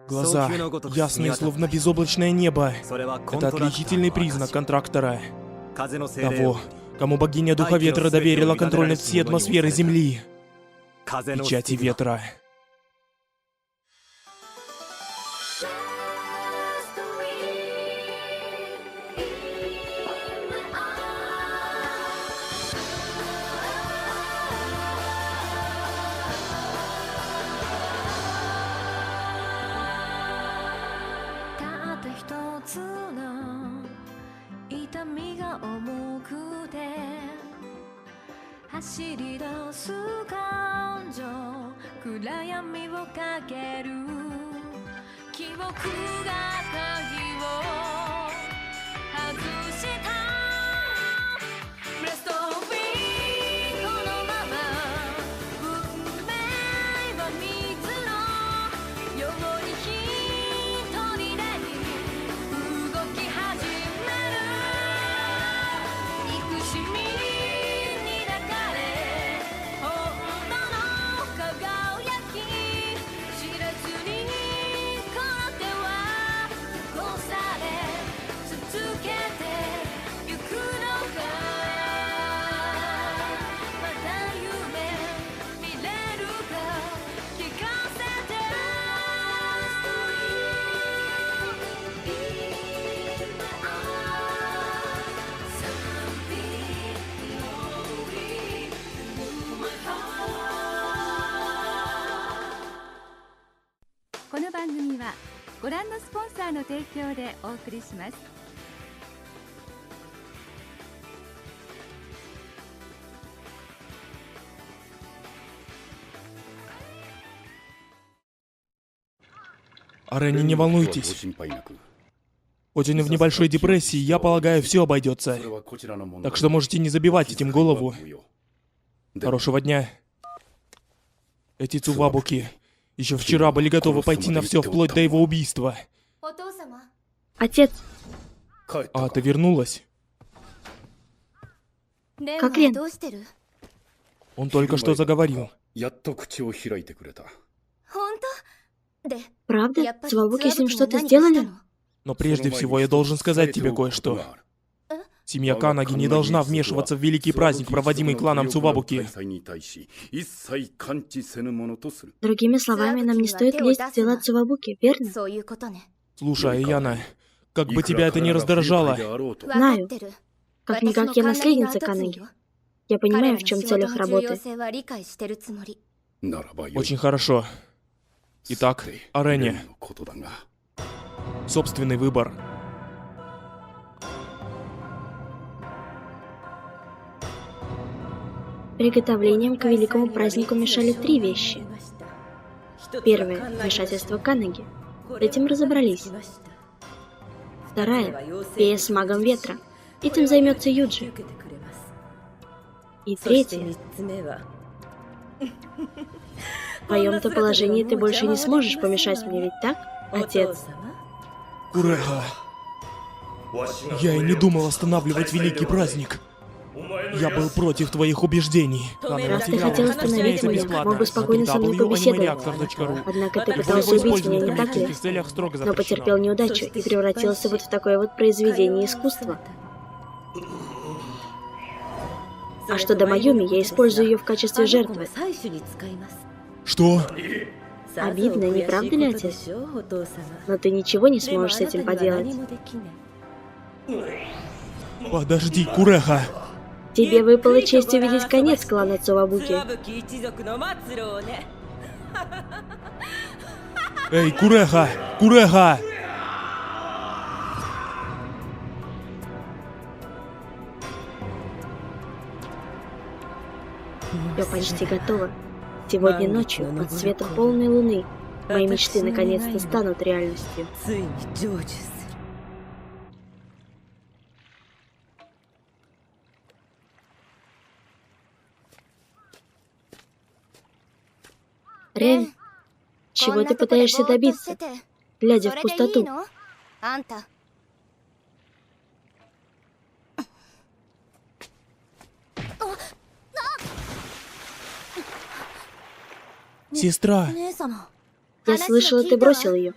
Глаза ясные, словно безоблачное небо. Это отличительный признак контрактора. Того, кому богиня Духа Ветра доверила контроль над всей атмосферой Земли. Печати ветра.この番組はご覧のスポンサーの提供でお送りします。Арене, не волнуйтесь. Очень в небольшой депрессии, я полагаю, все обойдется. Так что можете не забивать этим голову. Хорошего дня. Эти Цувабуки еще вчера были готовы пойти на все вплоть до его убийства. Отец, А ты вернулась? как Рен? Он только что заговорил. Правда? Цувабуки с ним что-то сделали? Но прежде всего я должен сказать тебе кое-что. Семья Канаги не должна вмешиваться в великий праздник, проводимый кланом Цувабуки. Другими словами, нам не стоит лезть в дела Цувабуки, верно? Слушай, Аяна, как бы тебя это ни раздражало, Знаю. Как-никак я наследница Канаги. Я понимаю, в чем цель их работы. очень хорошо. Итак, Арене. Собственный выбор. Приготовлением к великому празднику мешали 3 вещи. Первое – вмешательство Канаги. С этим разобрались. Вторая – фея с магом ветра. Этим займется Юджи. И третье – в твоем-то положении ты больше не сможешь помешать мне, ведь так, отец? Куреха, я и не думал останавливать великий праздник. Я был против твоих убеждений. Раз ты хотел остановить меня, мог бы спокойно со мной побеседовать. Однако ты пытался убить меня, не так ли? Но потерпел неудачу и превратился вот в такое вот произведение искусства. А что до Майюми, я использую ее в качестве жертвы. Что? Обидно, не правда ли, отец? Но ты ничего не сможешь с этим поделать. Подожди, Куреха. Тебе выпала честь увидеть конец клана Цувабуки. Эй, Куреха! Куреха! Все почти готово. Сегодня ночью, под светом полной луны, мои мечты наконец-то станут реальностью. Рен, чего ты пытаешься добиться, глядя в пустоту? Сестра, Я слышала, ты бросил ее.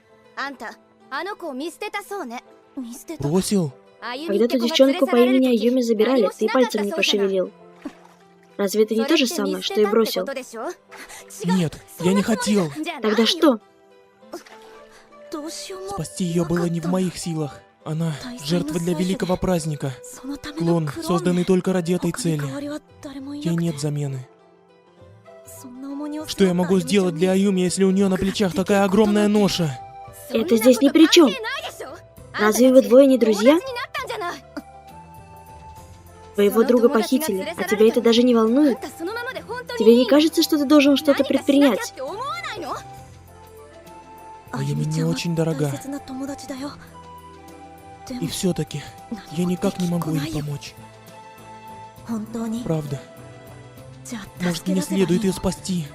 Бросил? Когда ту девчонку по имени Аюми забирали, ты пальцем не пошевелил. Разве это не то же самое, что и бросил? Нет, я не хотел. Тогда что? Спасти ее было не в моих силах. Она жертва для великого праздника. Клон, созданный только ради этой цели. Ей нет замены. Что я могу сделать для Аюми, если у нее на плечах такая огромная ноша? Это здесь ни при чем. Разве вы двое не друзья? Твоего друга похитили, а тебя это даже не волнует? Тебе не кажется, что ты должен что-то предпринять? Аюми мне очень дорога. И все-таки я никак не могу ей помочь. Правда. Может, мне следует ее спасти?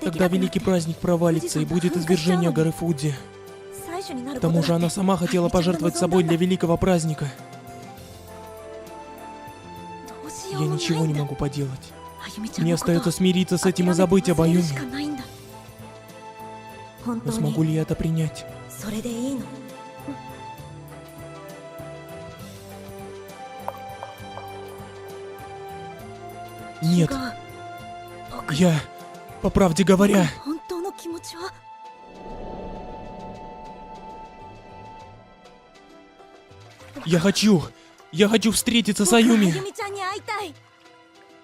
Тогда великий праздник провалится и будет извержение горы Фудзи. К тому же она сама хотела пожертвовать собой для великого праздника. Я ничего не могу поделать. Мне остается смириться с этим и забыть об Аюми. Но смогу ли я это принять? Нет. Я, по правде говоря... Я хочу встретиться с Аюми.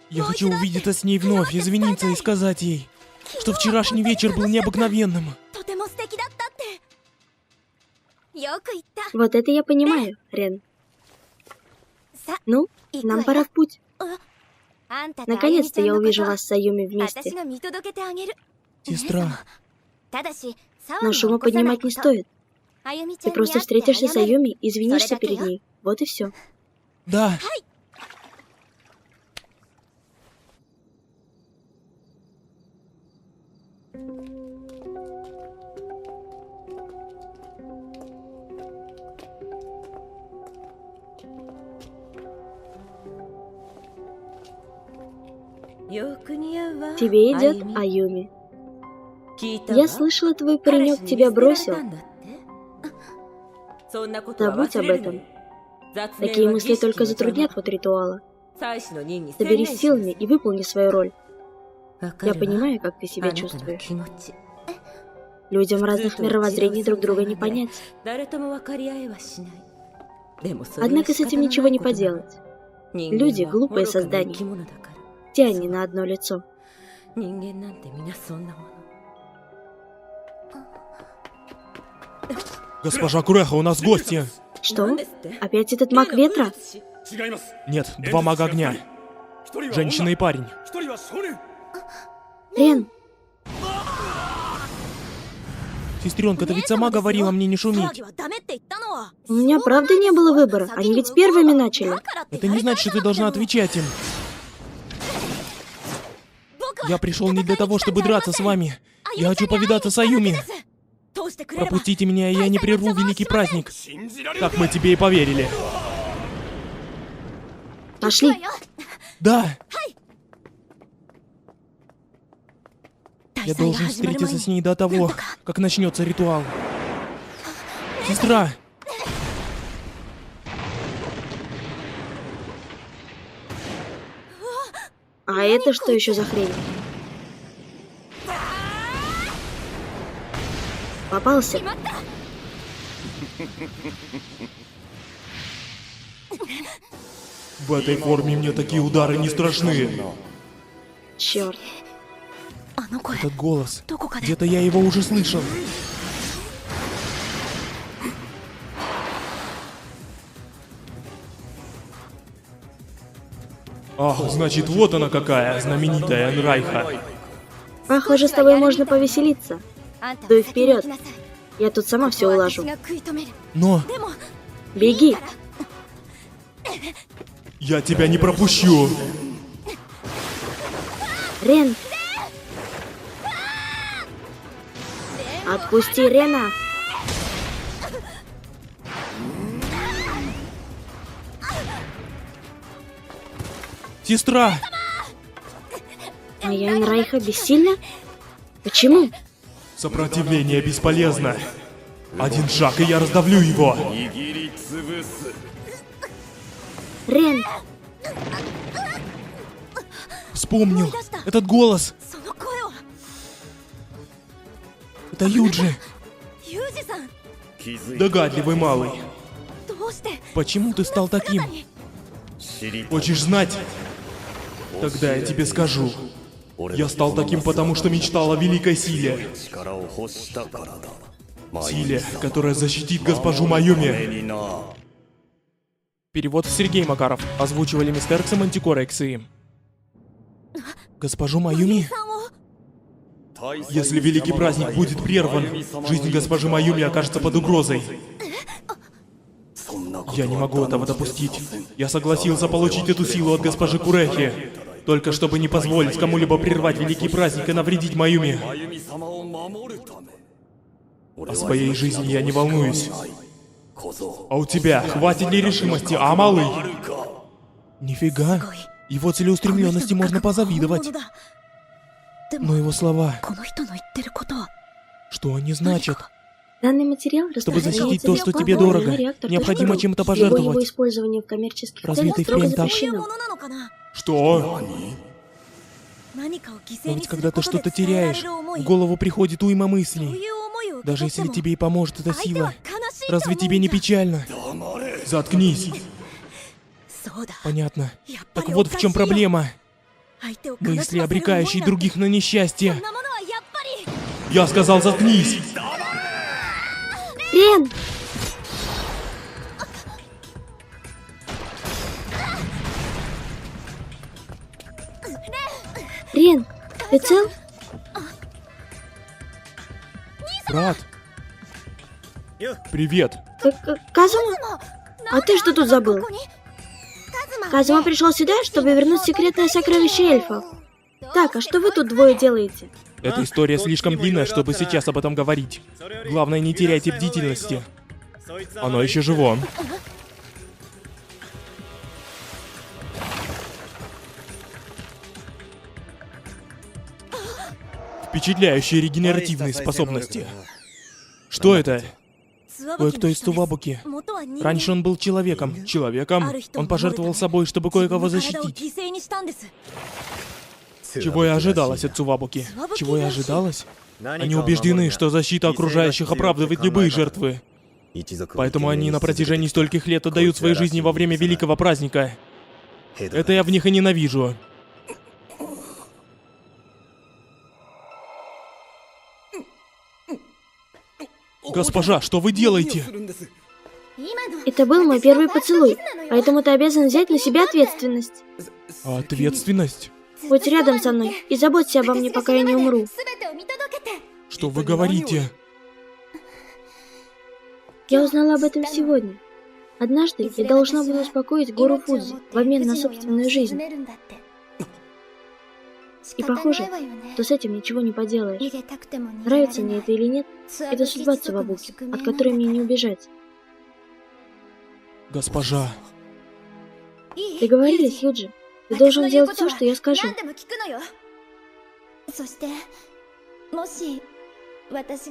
Я хочу увидеться с ней вновь, извиниться и сказать ей, что вчерашний вечер был необыкновенным. Вот это я понимаю, Рен. Ну, нам пора в путь. Наконец-то я увижу вас с Аюми вместе. Сестра, Но шума поднимать не стоит. Ты просто встретишься с Аюми, извинишься перед ней. Вот и все. да. Тебе идет Аюми. Я слышала, твой паренек тебя бросил. Забудь об этом. Такие мысли только затруднят ход ритуала. Соберись силами и выполни свою роль. Я понимаю, как ты себя чувствуешь. Людям разных мировоззрений друг друга не понять. Однако с этим ничего не поделать. Люди — глупые создания. Все они на одно лицо. Госпожа Куреха, у нас гости. Что? Опять этот маг ветра? Нет, два мага огня. Женщина и парень. Рен, Сестренка, ты ведь сама говорила мне не шуметь. у меня правда не было выбора. Они ведь первыми начали. Это не значит, что ты должна отвечать им. Я пришел не для того, чтобы драться с вами. Я хочу повидаться с Аюми. Пропустите меня, и я не прерву великий праздник. Как мы тебе и поверили. Пошли. Да. Я должен встретиться с ней до того, как начнется ритуал. Сестра! А это что еще за хрень? Попался. В этой форме мне такие удары не страшны. Черт. Этот голос. Где-то я его уже слышал. Ах, значит, вот она какая, знаменитая Энрайха. Похоже, с тобой можно повеселиться. Дуй вперед. Я тут сама все улажу. Но Беги. я тебя не пропущу. Рен. Отпусти Рена. Сестра! Моя Энрайха бессильна? Почему? Сопротивление бесполезно. Один шаг, и я раздавлю его. Рен, Вспомнил. Этот голос. Это Юджи. Догадливый малый. Почему ты стал таким? Хочешь знать? Тогда я тебе скажу. Я стал таким, потому что мечтал о великой силе. Силе, которая защитит госпожу Майюми. Перевод Сергей Макаров. Озвучивали Мистеркс и Мантикора Иксы. Госпожу Майюми? Если великий праздник будет прерван, жизнь госпожи Майюми окажется под угрозой. Я не могу этого допустить. Я согласился получить эту силу от госпожи Курехи, только чтобы не позволить кому-либо прервать великий праздник и навредить Майюми. О своей жизни я не волнуюсь. А у тебя хватит ли решимости, а, малый? Нифига. Его целеустремленности можно позавидовать. Но его слова... Что они значат? данный материал Чтобы защитить распространяется то, что тебе бесплатно дорого, на реактор.ру. необходимо чем-то Его пожертвовать. использование в коммерческих Разве целях это и строго впрямь так? запрещено. Что? Но ведь когда ты что-то теряешь, в голову приходит уйма мыслей. Даже если тебе и поможет эта сила, разве тебе не печально? Заткнись. Понятно. Так вот в чем проблема. Мысли, обрекающие других на несчастье. Я сказал, заткнись. Рен! Рен, ты цел? Брат. Привет. Казума? А ты что тут забыл? Казума пришел сюда, чтобы вернуть секретное сокровище эльфов. Так, а что вы тут двое делаете? Эта история слишком длинная, чтобы сейчас об этом говорить. Главное, не теряйте бдительности. Оно еще живо. Впечатляющие регенеративные способности. Что это? Кое-кто из Цувабуки. Раньше он был человеком. Человеком? Он пожертвовал собой, чтобы кое-кого защитить. Чего и ожидалось от Цувабуки? Чего и ожидалось? Они убеждены, что защита окружающих оправдывает любые жертвы. Поэтому они на протяжении стольких лет отдают свои жизни во время великого праздника. Это я в них и ненавижу. Госпожа, что вы делаете? Это был мой первый поцелуй, поэтому ты обязан взять на себя ответственность. Ответственность? Будь рядом со мной и заботься обо мне, пока я не умру. Что вы говорите? Я узнала об этом сегодня. Однажды я должна была успокоить гору Фудзи в обмен на собственную жизнь. И похоже, что с этим ничего не поделаешь. Нравится мне это или нет, это судьба Цувабуки, от которой мне не убежать. Госпожа. Договорились, Юджи. Ты должен делать все, что я скажу.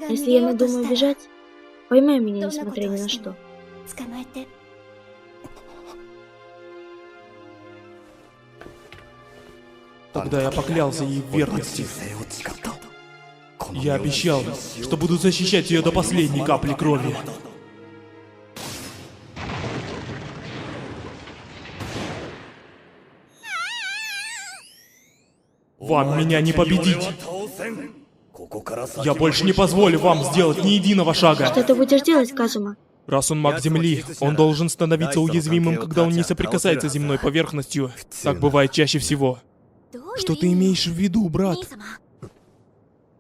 Если я надумаю бежать, поймай меня, несмотря ни на что. Тогда я поклялся ей в верности. Я обещал, что буду защищать ее до последней капли крови. Вам меня не победить. Я больше не позволю вам сделать ни единого шага. Что ты будешь делать, Казума? Раз он маг Земли, он должен становиться уязвимым, когда он не соприкасается с земной поверхностью. Так бывает чаще всего. Что ты имеешь в виду, брат?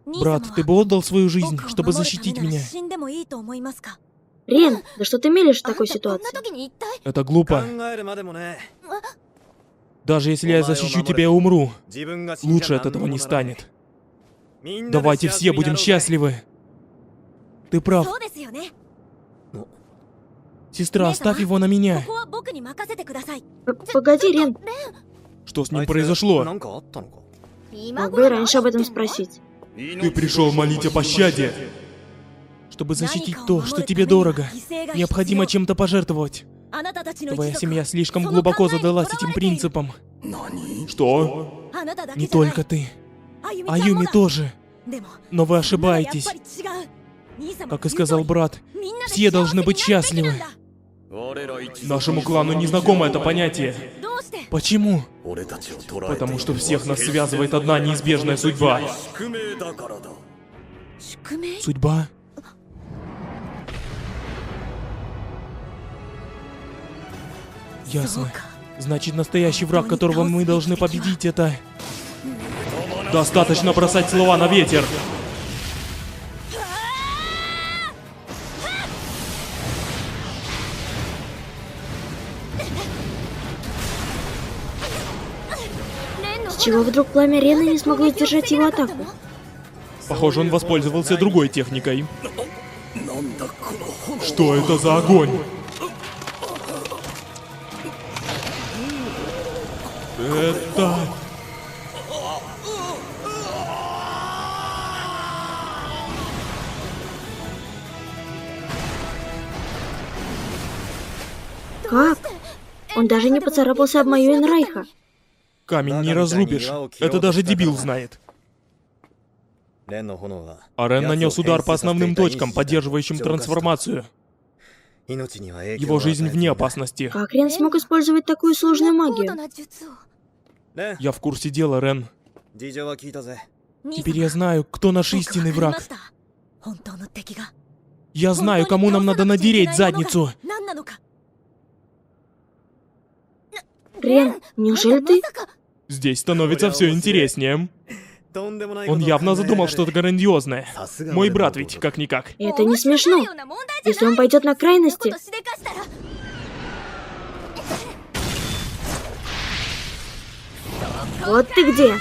Брат, ты бы отдал свою жизнь, чтобы защитить меня? Рен, да что ты мелешь в такой ситуации? Это глупо. Даже если я защищу тебя и умру, лучше от этого не станет. Давайте все будем счастливы. Ты прав. Сестра, оставь его на меня. Погоди, Рен. Что с ним произошло? Мог бы и раньше об этом спросить. Ты пришел молить о пощаде. Чтобы защитить то, что тебе дорого, необходимо чем-то пожертвовать. Твоя семья слишком глубоко задалась этим принципам. Что? Не только ты. Аюми тоже. Но вы ошибаетесь. Как и сказал брат, все должны быть счастливы. Нашему клану не знакомо это понятие. Почему? Потому что всех нас связывает одна неизбежная судьба. Судьба? Ясно. Значит, настоящий враг, которого мы должны победить, это... Достаточно бросать слова на ветер. С чего вдруг пламя Рены не смогло сдержать его атаку? Похоже, он воспользовался другой техникой. Что это за огонь? Это... Как? Он даже не поцарапался об мою Энрайха. Камень не разрубишь. Это даже дебил знает. А Рен нанес удар по основным точкам, поддерживающим трансформацию. Его жизнь вне опасности. Как Рен смог использовать такую сложную магию? Я в курсе дела, Рен. Теперь я знаю, кто наш истинный враг. Я знаю, кому нам надо надереть задницу. Рен, неужели ты? Здесь становится все интереснее. Он явно задумал что-то грандиозное. Мой брат ведь, как-никак. Это не смешно. Если он пойдет на крайности... Вот ты где!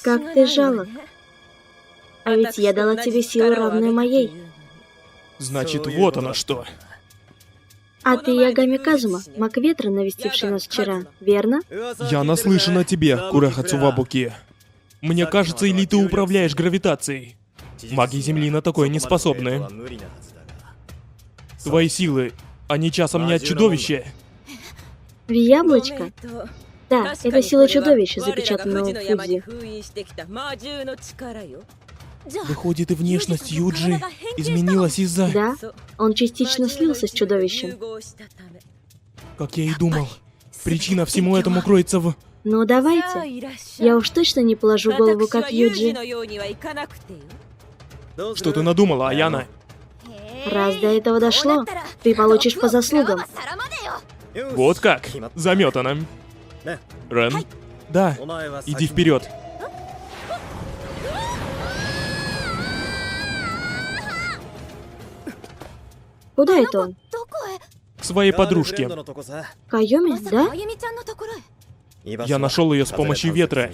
Как ты жалок. А ведь я дала тебе силу, равную моей. Значит, вот оно что. А ты Ягами Казума, маг ветра, навестивший нас вчера, верно? Я наслышан о тебе, Кураха Цувабуки. Мне кажется, или ты управляешь гравитацией. Маги Земли на такое не способны. Твои силы, они часом не от чудовища. В яблочко? Да, это сила чудовища, запечатанного в Фудзи. Выходит, и внешность Юджи изменилась из-за... Да, он частично слился с чудовищем. Как я и думал. Причина всему этому кроется в... Ну давайте. Я уж точно не положу голову, как Юджи. Что ты надумала, Аяна? Раз до этого дошло, ты получишь по заслугам. Вот как? Заметано. Рен? Да, иди вперед. Куда это он? К своей подружке. К Аюми, да? Я нашел ее с помощью ветра.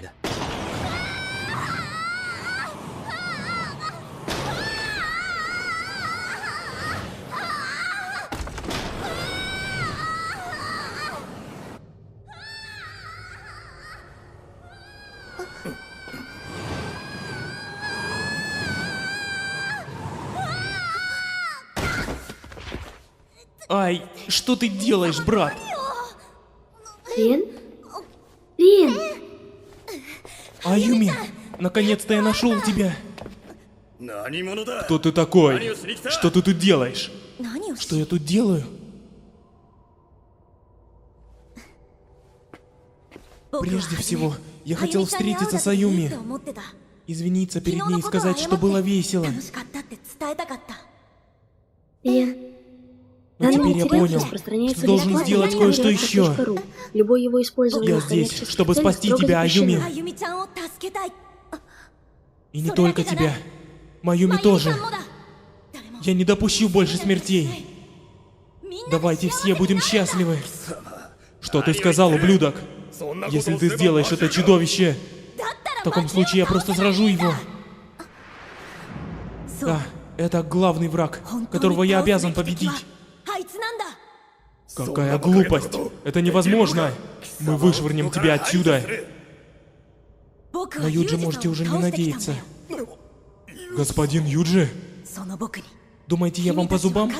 Ай, что ты делаешь, брат? Рен? Рен! Аюми, наконец-то я нашел тебя. Кто ты такой? Что ты тут делаешь? Что я тут делаю? Прежде всего, я хотел встретиться с Аюми. Извиниться перед ней и сказать, что было весело. Рен. Но теперь я понял, что должен сделать кое-что еще. Любое его использование Я здесь, чтобы спасти тебя, Аюми. И не только тебя. Маюми тоже. Я не допущу больше смертей. Давайте все будем счастливы. Что ты сказал, ублюдок? Если ты сделаешь это чудовище, в таком случае я просто сражу его. Да, Это главный враг, которого я обязан победить. Какая глупость! Это невозможно! Мы вышвырнем тебя отсюда! На Юджи можете уже не надеяться. Господин Юджи? Думаете, я вам по зубам?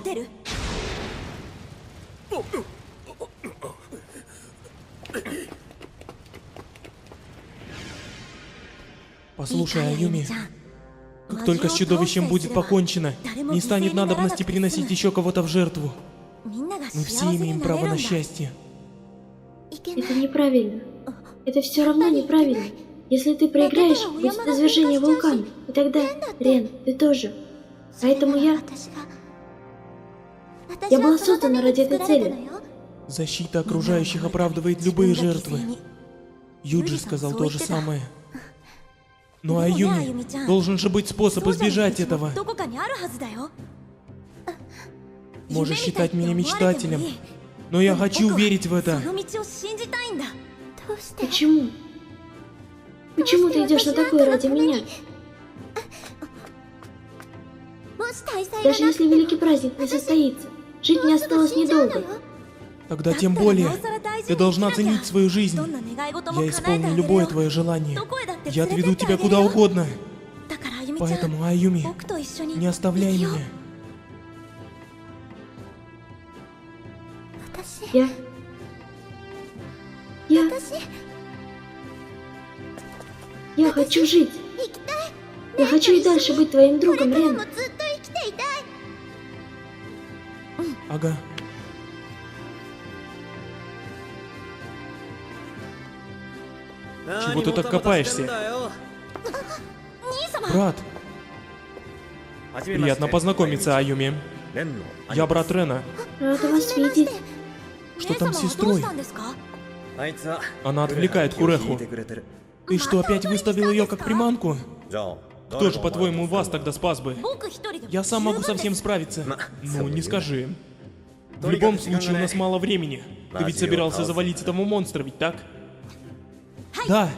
Послушай, Аюми, как только с чудовищем будет покончено, не станет надобности приносить еще кого-то в жертву. Мы все имеем право на счастье. Это неправильно. Это все равно неправильно. Если ты проиграешь, будет извержение вулкана. И тогда, Рен, ты тоже. Поэтому я была создана ради этой цели. Защита окружающих оправдывает любые жертвы. Юджи сказал то же самое. Но Аюми, должен же быть способ избежать этого. Можешь считать меня мечтателем, но я хочу верить в это. Почему? Почему ты идешь на такое ради меня? Даже если великий праздник не состоится, жить мне осталось недолго. Тогда тем более, ты должна ценить свою жизнь. Я исполню любое твое желание. Я отведу тебя куда угодно. Поэтому, Аюми, не оставляй меня. Я хочу жить. Я хочу и дальше быть твоим другом, Рен. Ага. Чего ты так копаешься? Брат. Приятно познакомиться, Аюми. Я брат Рена. Рада вас видеть. Что там с сестрой? Она отвлекает Куреху. Ты что, опять выставил ее как приманку? Кто же, по-твоему, вас тогда спас бы? Я сам могу со всем справиться. Ну, не скажи. В любом случае, у нас мало времени. Ты ведь собирался завалить этого монстра, ведь так? Да.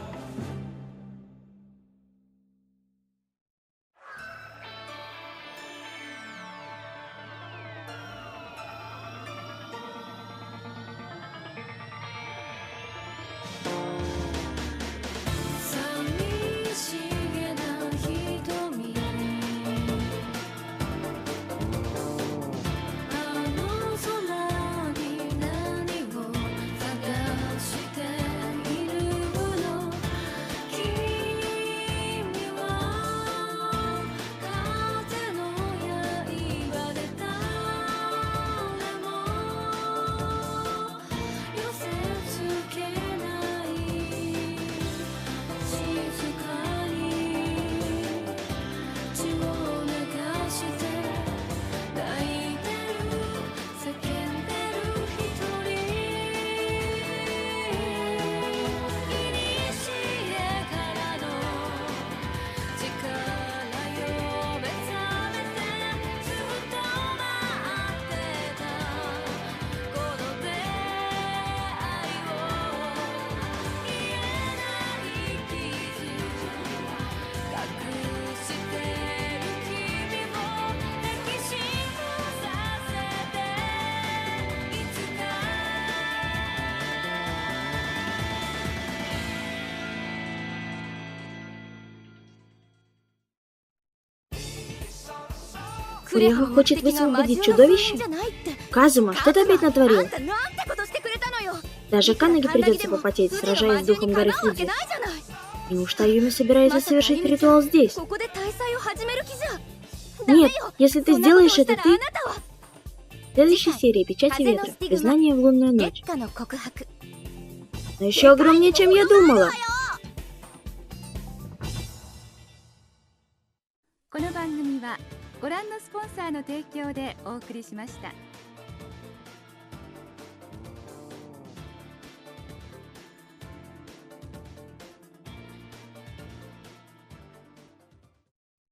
Куреха хочет высвободить чудовище? Казума, что ты опять натворил? Даже Канаги придется попотеть, сражаясь с духом горы Фудзи. Неужто Аюми собирается совершить ритуал здесь? Нет, если ты сделаешь это, ты... В следующей серии «Печати ветра. Признание в лунную ночь». Но еще огромнее, чем я думала. この番組はご覧のスポンサーの提供でお送りしました。